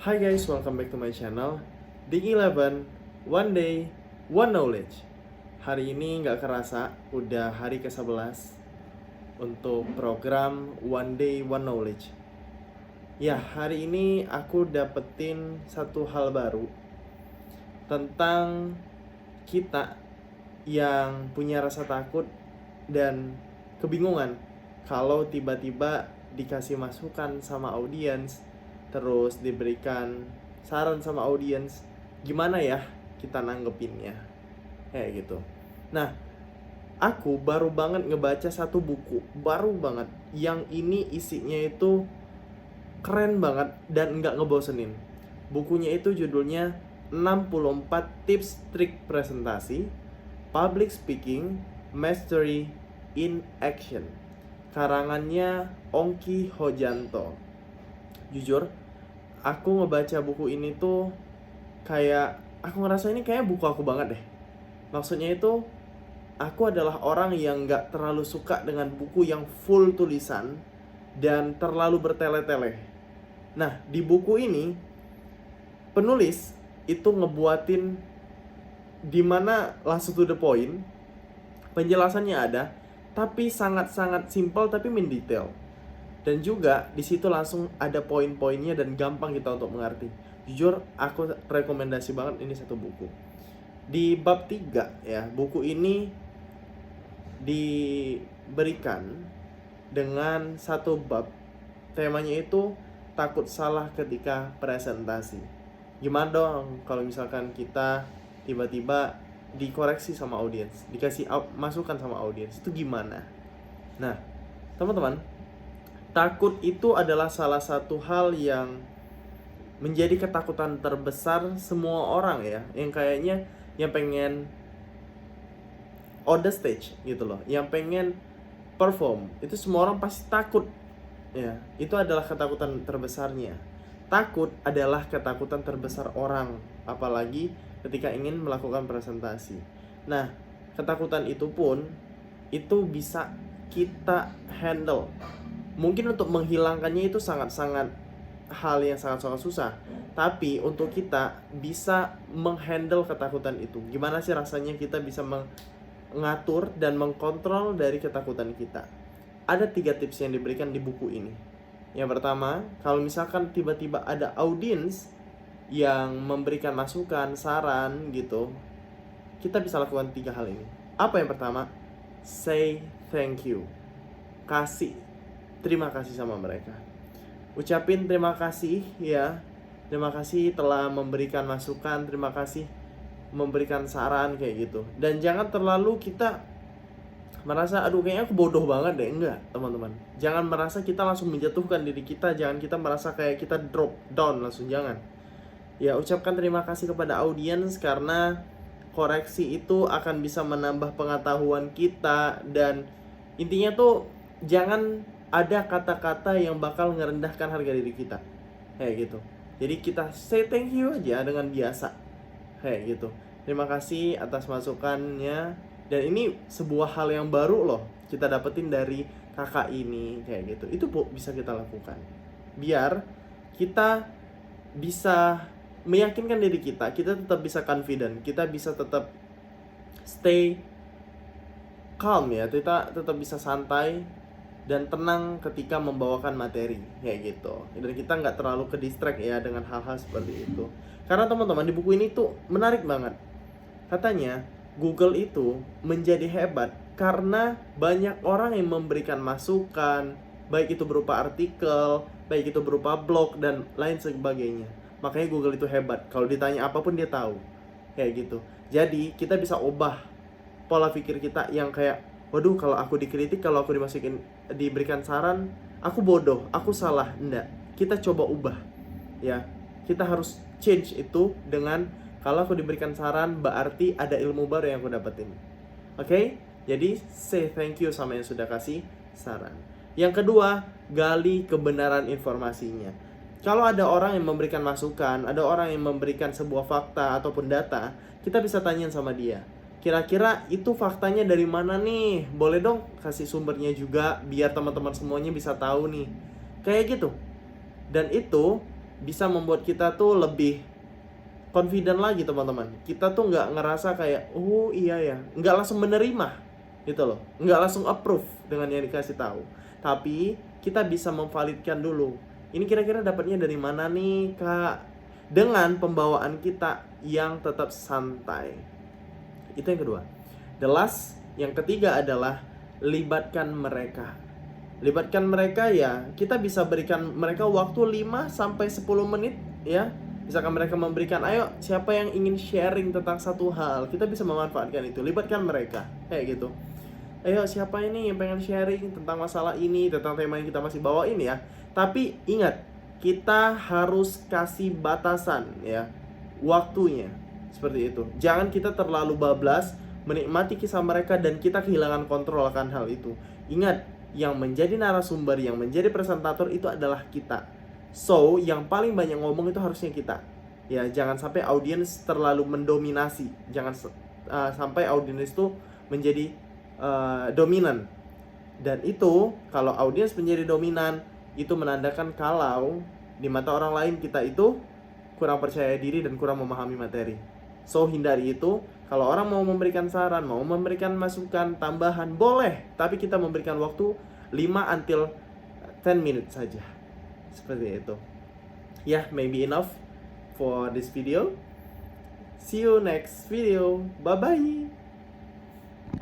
Hi guys, welcome back to my channel Dig 11, One Day, One Knowledge. Hari ini nggak kerasa, udah hari ke-11 untuk program One Day, One Knowledge. Ya, hari ini aku dapetin satu hal baru tentang kita yang punya rasa takut dan kebingungan kalau tiba-tiba dikasih masukan sama audiens, terus diberikan saran sama audiens, gimana ya kita nanggepinnya, kayak gitu. Nah, aku baru banget ngebaca satu buku, baru banget, yang ini isinya itu keren banget dan nggak ngebosenin. Bukunya itu judulnya 64 Tips Trik Presentasi, Public Speaking, Mastery in Action. Karangannya Ongki Hojanto. Jujur, aku ngebaca buku ini tuh kayak aku ngerasa ini kayak buku aku banget deh. Maksudnya itu aku adalah orang yang gak terlalu suka dengan buku yang full tulisan dan terlalu bertele-tele. Nah, di buku ini penulis itu ngebuatin dimana langsung to the point, penjelasannya ada, tapi sangat-sangat simpel tapi mendetail. Dan juga di situ langsung ada poin-poinnya dan gampang kita untuk mengerti. Jujur, aku rekomendasi banget ini satu buku. Di bab 3 ya, buku ini diberikan dengan satu bab. Temanya itu takut salah ketika presentasi. Gimana dong kalau misalkan kita tiba-tiba dikoreksi sama audiens, dikasih masukan sama audiens, itu gimana? Nah, teman-teman, takut itu adalah salah satu hal yang menjadi ketakutan terbesar semua orang ya, yang kayaknya yang pengen on the stage gitu loh, yang pengen perform, itu semua orang pasti takut ya. Itu adalah ketakutan terbesarnya. Takut adalah ketakutan terbesar orang, apalagi ketika ingin melakukan presentasi. Nah, ketakutan itu pun itu bisa kita handle. Mungkin untuk menghilangkannya itu sangat-sangat hal yang sangat-sangat susah. Tapi untuk kita bisa menghandle ketakutan itu, gimana sih rasanya kita bisa mengatur dan mengkontrol dari ketakutan kita? Ada 3 tips yang diberikan di buku ini. Yang pertama, kalau misalkan tiba-tiba ada audiens yang memberikan masukan, saran gitu, kita bisa lakukan 3 hal ini. Apa yang pertama? Say thank you. Kasih terima kasih sama mereka. Ucapin terima kasih ya. Terima kasih telah memberikan masukan, terima kasih memberikan saran kayak gitu. Dan jangan terlalu kita merasa aduh kayaknya aku bodoh banget deh. Enggak, teman-teman. Jangan merasa kita langsung menjatuhkan diri kita, jangan kita merasa kayak kita drop down langsung, jangan. Ya, ucapkan terima kasih kepada audiens karena koreksi itu akan bisa menambah pengetahuan kita, dan intinya tuh jangan ada kata-kata yang bakal ngerendahkan harga diri kita. Kayak gitu. Jadi kita say thank you aja dengan biasa. Kayak gitu. Terima kasih atas masukannya. Dan ini sebuah hal yang baru loh kita dapetin dari kakak ini, kayak gitu. Itu bisa kita lakukan biar kita bisa meyakinkan diri kita tetap bisa confident, kita bisa tetap stay calm ya, kita tetap bisa santai dan tenang ketika membawakan materi, kayak gitu. Dan kita nggak terlalu ke distract ya dengan hal-hal seperti itu. Karena teman-teman, di buku ini tuh menarik banget. Katanya Google itu menjadi hebat karena banyak orang yang memberikan masukan, baik itu berupa artikel, baik itu berupa blog, dan lain sebagainya. Makanya Google itu hebat, kalau ditanya apapun dia tahu, kayak gitu. Jadi kita bisa ubah pola pikir kita yang kayak, waduh kalau aku dikritik, kalau aku diberikan saran, aku bodoh, aku salah. Enggak, kita coba ubah ya. Kita harus change itu dengan, kalau aku diberikan saran, berarti ada ilmu baru yang aku dapetin. Oke? Jadi, say thank you sama yang sudah kasih saran. Yang kedua, gali kebenaran informasinya. Kalau ada orang yang memberikan masukan, ada orang yang memberikan sebuah fakta ataupun data, kita bisa tanyain sama dia. Kira-kira itu faktanya dari mana nih? Boleh dong kasih sumbernya juga, biar teman-teman semuanya bisa tahu nih. Kayak gitu. Dan itu bisa membuat kita tuh lebih confident lagi teman-teman. Kita tuh nggak ngerasa kayak, oh iya ya, nggak langsung menerima gitu loh, nggak langsung approve dengan yang dikasih tahu. Tapi kita bisa memvalidkan dulu, ini kira-kira dapatnya dari mana nih kak, dengan pembawaan kita yang tetap santai. Itu yang kedua. The last, yang ketiga adalah libatkan mereka. Libatkan mereka ya, kita bisa berikan mereka waktu 5-10 menit ya. Misalkan mereka memberikan, ayo siapa yang ingin sharing tentang satu hal, kita bisa memanfaatkan itu, libatkan mereka, kayak gitu. Ayo siapa ini yang pengen sharing tentang masalah ini, tentang tema yang kita masih bawain ya. Tapi ingat, kita harus kasih batasan ya, waktunya. Seperti itu. Jangan kita terlalu bablas menikmati kisah mereka dan kita kehilangan kontrol akan hal itu. Ingat, yang menjadi narasumber, yang menjadi presentator itu adalah kita. So, yang paling banyak ngomong itu harusnya kita. Ya, jangan sampai audiens terlalu mendominasi. Jangan sampai audiens itu menjadi dominan. Dan itu, kalau audiens menjadi dominan, itu menandakan kalau di mata orang lain kita itu kurang percaya diri dan kurang memahami materi. So, hindari itu. Kalau orang mau memberikan saran, mau memberikan masukan tambahan, boleh. Tapi kita memberikan waktu 5-10 minutes saja. Seperti itu. Yeah, maybe enough for this video. See you next video. Bye-bye.